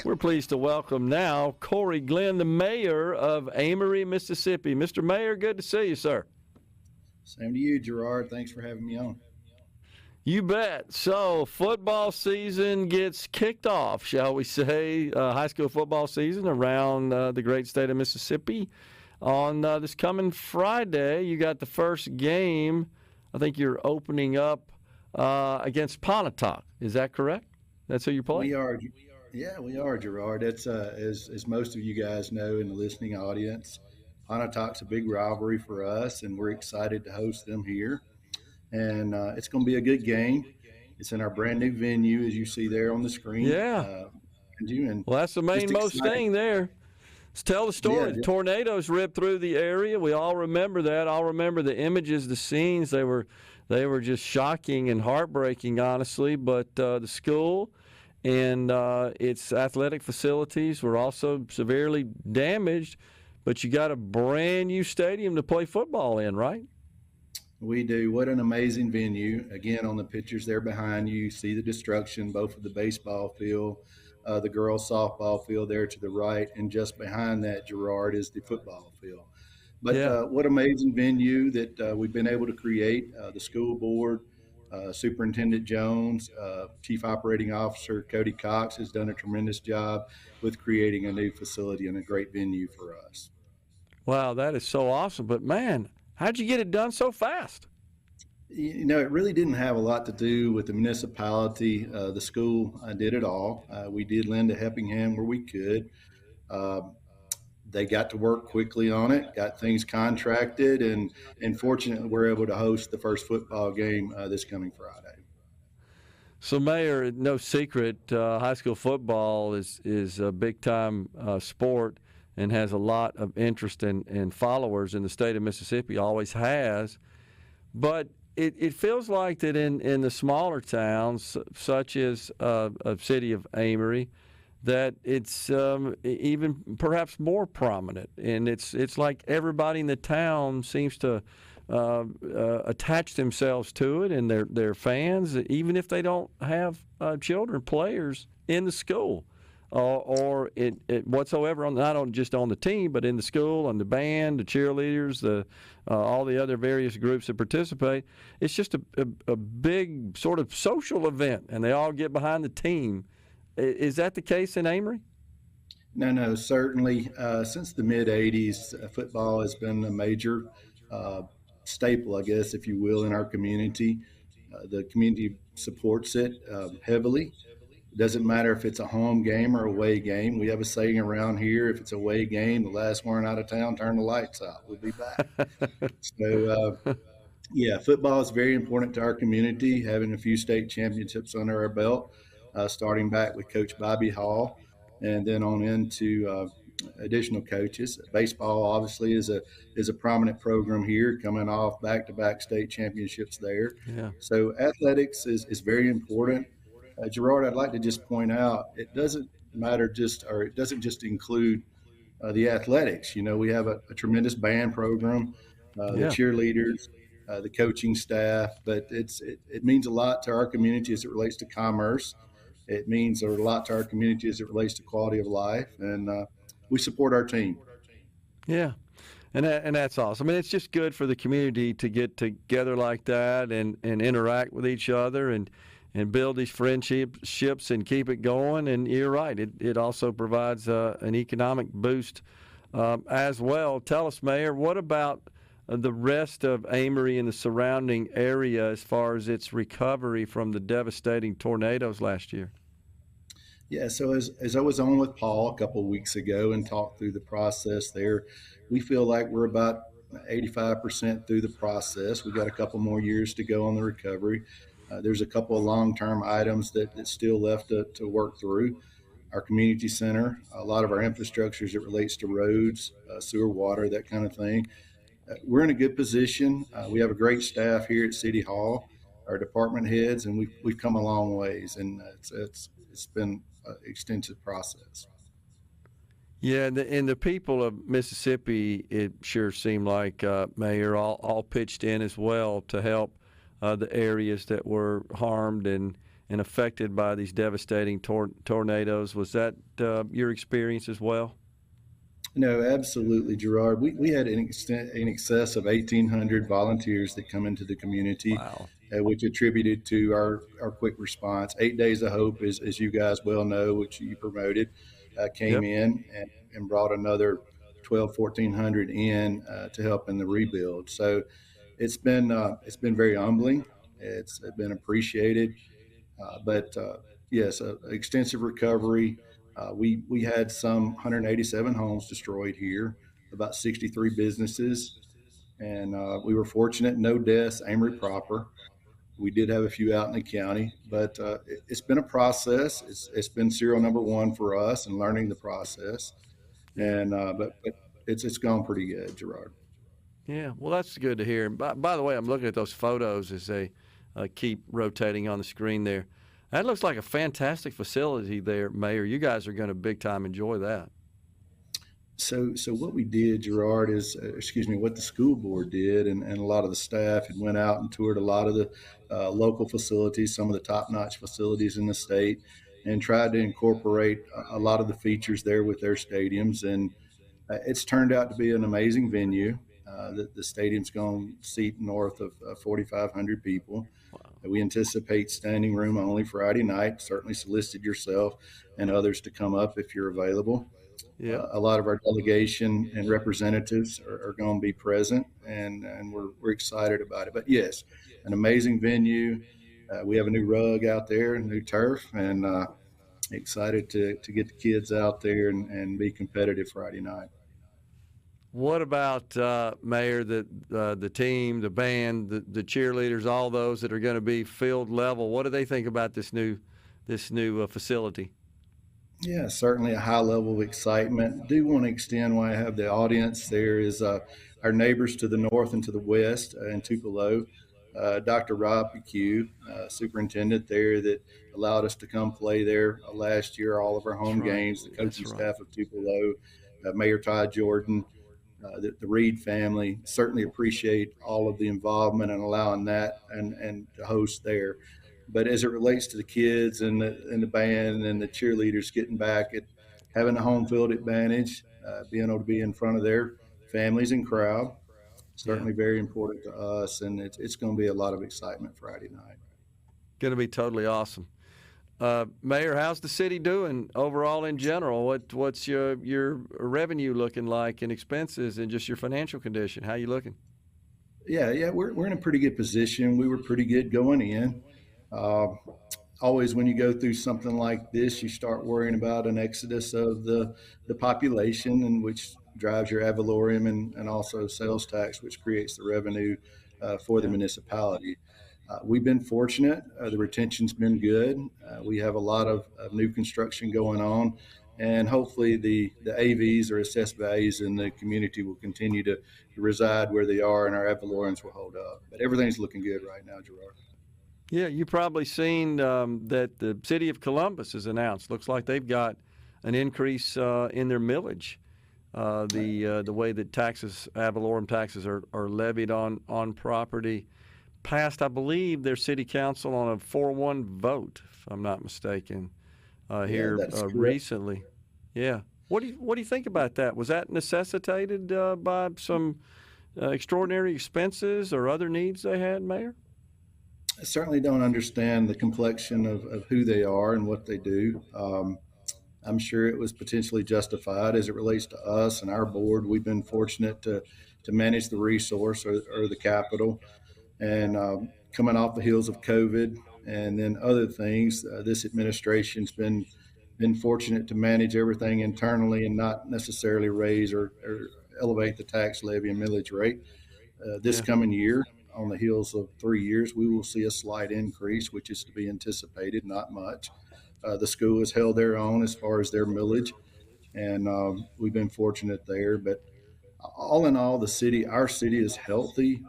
We're pleased to welcome now Corey Glenn, the mayor of Amory, Mississippi. Mr. Mayor, good to see you, sir. Same to you, Gerard. Thanks for having me on. You bet. So, football season gets kicked off, shall we say, high school football season around the great state of Mississippi. On this coming Friday, you got the first game. I think you're opening up against Pontotoc. Is that correct? That's who you're playing? We are. Yeah, we are, Gerard. It's as most of you guys know in the listening audience, Pontotoc's a big rivalry for us, and we're excited to host them here. And it's going to be a good game. It's in our brand new venue, as you see there on the screen. Yeah. Well, that's the most thing there. Let's tell the story. Yeah. Tornadoes ripped through the area. We all remember that. I'll remember the images, the scenes. They were just shocking and heartbreaking, honestly. But the school and its athletic facilities were also severely damaged. But you got a brand new stadium to play football in, right? We do. What an amazing venue. Again, on the pictures there behind you, you see the destruction, both of the baseball field, the girls' softball field there to the right, and just behind that, Gerard, is the football field. But what amazing venue that we've been able to create. The school board, Superintendent Jones, Chief Operating Officer Cody Cox has done a tremendous job with creating a new facility and a great venue for us. Wow, that is so awesome. But, man, how'd you get it done so fast? You know, it really didn't have a lot to do with the municipality. The school did it all. We did lend a helping hand where we could. They got to work quickly on it, got things contracted, and fortunately we're able to host the first football game this coming Friday. So, Mayor, no secret, high school football is a big-time sport and has a lot of interest and followers in the state of Mississippi, always has. But it feels like that in the smaller towns, such as a city of Amory, that it's even perhaps more prominent. And it's like everybody in the town seems to attach themselves to it, and they're fans, even if they don't have children, players in the school. Or it whatsoever, not just on the team, but in the school, on the band, the cheerleaders, all the other various groups that participate. It's just a big sort of social event, and they all get behind the team. Is that the case in Amory? No, certainly. Since the mid-'80s, football has been a major staple, I guess, if you will, in our community. The community supports it heavily. It doesn't matter if it's a home game or away game. We have a saying around here, if it's a away game, the last one out of town, turn the lights out. We'll be back. So, football is very important to our community, having a few state championships under our belt, starting back with Coach Bobby Hall and then on into additional coaches. Baseball, obviously, is a prominent program here, coming off back-to-back state championships there. Yeah. So athletics is very important. Gerard, I'd like to just point out, it doesn't just include the athletics. You know, we have a tremendous band program, the cheerleaders, the coaching staff, but it means a lot to our community as it relates to commerce. It means a lot to our community as it relates to quality of life, and we support our team. Yeah. And that's awesome. I mean, it's just good for the community to get together like that and interact with each other and build these friendships and keep it going. And you're right, it also provides an economic boost as well. Tell us, Mayor, what about the rest of Amory and the surrounding area as far as its recovery from the devastating tornadoes last year? Yeah, so as I was on with Paul a couple of weeks ago and talked through the process there, we feel like we're about 85% through the process. We've got a couple more years to go on the recovery. There's a couple of long-term items that's still left to work through. Our community center, a lot of our infrastructure as it relates to roads, sewer, water, that kind of thing. We're in a good position. We have a great staff here at City Hall, our department heads, and we've come a long ways, and it's been an extensive process. Yeah, and the people of Mississippi, it sure seemed like, Mayor, all pitched in as well to help the areas that were harmed and and affected by these devastating tornadoes. Was that your experience as well? No, absolutely, Gerard. We had in excess of 1,800 volunteers that come into the community, Wow. which attributed to our quick response. 8 Days of Hope, as you guys well know, which you promoted, came Yep. in and brought another 12, 1,400 in to help in the rebuild. So it's been very humbling. It's been appreciated, but yes, extensive recovery. We had some 187 homes destroyed here, about 63 businesses, and we were fortunate, no deaths, Amory proper. We did have a few out in the county, but it's been a process. It's been serial number one for us and learning the process, Yeah. and but it's gone pretty good, Gerard. Yeah, well, that's good to hear. By the way, I'm looking at those photos as they keep rotating on the screen there. That looks like a fantastic facility there, Mayor. You guys are going to big time enjoy that. So what we did, Gerard, is excuse me, what the school board did, and a lot of the staff had went out and toured a lot of the local facilities, some of the top-notch facilities in the state, and tried to incorporate a lot of the features there with their stadiums. And it's turned out to be an amazing venue. The stadium's going to seat north of 4,500 people. Wow. We anticipate standing room only Friday night. Certainly solicit yourself and others to come up if you're available. Yep. A lot of our delegation and representatives are going to be present, and we're excited about it. But yes, an amazing venue. We have a new rug out there, a new turf, and excited to get the kids out there and be competitive Friday night. What about Mayor? The team, the band, the cheerleaders, all those that are going to be field level. What do they think about this new facility? Yeah, certainly a high level of excitement. Do want to extend why I have the audience. There is our neighbors to the north and to the west in Tupelo. Dr. Rob PQ, superintendent there, that allowed us to come play there last year, all of our That's home right. games, the That's coaching right. staff of Tupelo, Mayor Todd Jordan, the Reed family. Certainly appreciate all of the involvement and allowing that and to host there. But as it relates to the kids and the band and the cheerleaders getting back at having a home field advantage, being able to be in front of their families and crowd, Yeah. certainly very important to us. And it's going to be a lot of excitement Friday night. Going to be totally awesome. Mayor, how's the city doing overall in general? What's your revenue looking like and expenses and just your financial condition? How you looking? Yeah, we're in a pretty good position. We were pretty good going in. Uh, Always, when you go through something like this, you start worrying about an exodus of the population, and which drives your ad valorem and also sales tax, which creates the revenue for the Yeah. municipality. We've been fortunate. The retention's been good. We have a lot of new construction going on, and hopefully the AVs or assessed values in the community will continue to reside where they are, and our ad valorems will hold up. But everything's looking good right now, Gerard. Yeah, you probably seen that the city of Columbus has announced. Looks like they've got an increase in their millage. The way that taxes, ad valorem taxes, are levied on property, passed, I believe, their city council on a 4-1 vote, if I'm not mistaken, Yeah, here that's correct. recently. Yeah. What do you think about that? Was that necessitated by some extraordinary expenses or other needs they had, Mayor? I certainly don't understand the complexion of who they are and what they do. I'm sure it was potentially justified as it relates to us and our board. We've been fortunate to manage the resource or the capital, and coming off the heels of COVID and then other things, this administration's been fortunate to manage everything internally and not necessarily raise or elevate the tax levy and millage rate. This Yeah. coming year, on the heels of 3 years, we will see a slight increase, which is to be anticipated, not much. The school has held their own as far as their millage, and we've been fortunate there. But all in all, our city is healthy.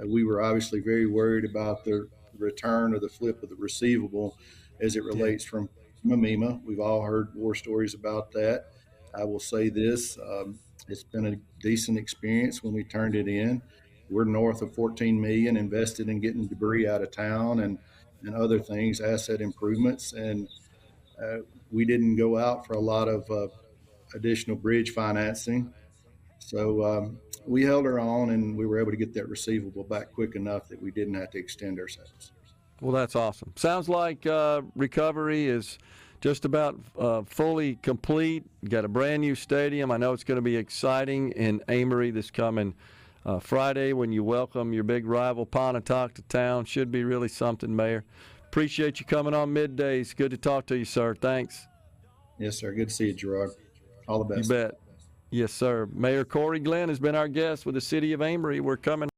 We were obviously very worried about the return or the flip of the receivable as it Yeah. relates from MEMA. We've all heard war stories about that. I will say this: it's been a decent experience when we turned it in. We're north of 14 million invested in getting debris out of town, and and other things, asset improvements, and we didn't go out for a lot of additional bridge financing. So we held our own, and we were able to get that receivable back quick enough that we didn't have to extend ourselves. Well, that's awesome. Sounds like recovery is just about fully complete. You got a brand new stadium. I know it's going to be exciting in Amory this coming Friday when you welcome your big rival Pontotoc to town. Should be really something, Mayor. Appreciate you coming on Middays. Good to talk to you, sir. Thanks. Yes, sir. Good to see you, Gerard. All the best. You bet. Yes, sir. Mayor Corey Glenn has been our guest with the City of Amory. We're coming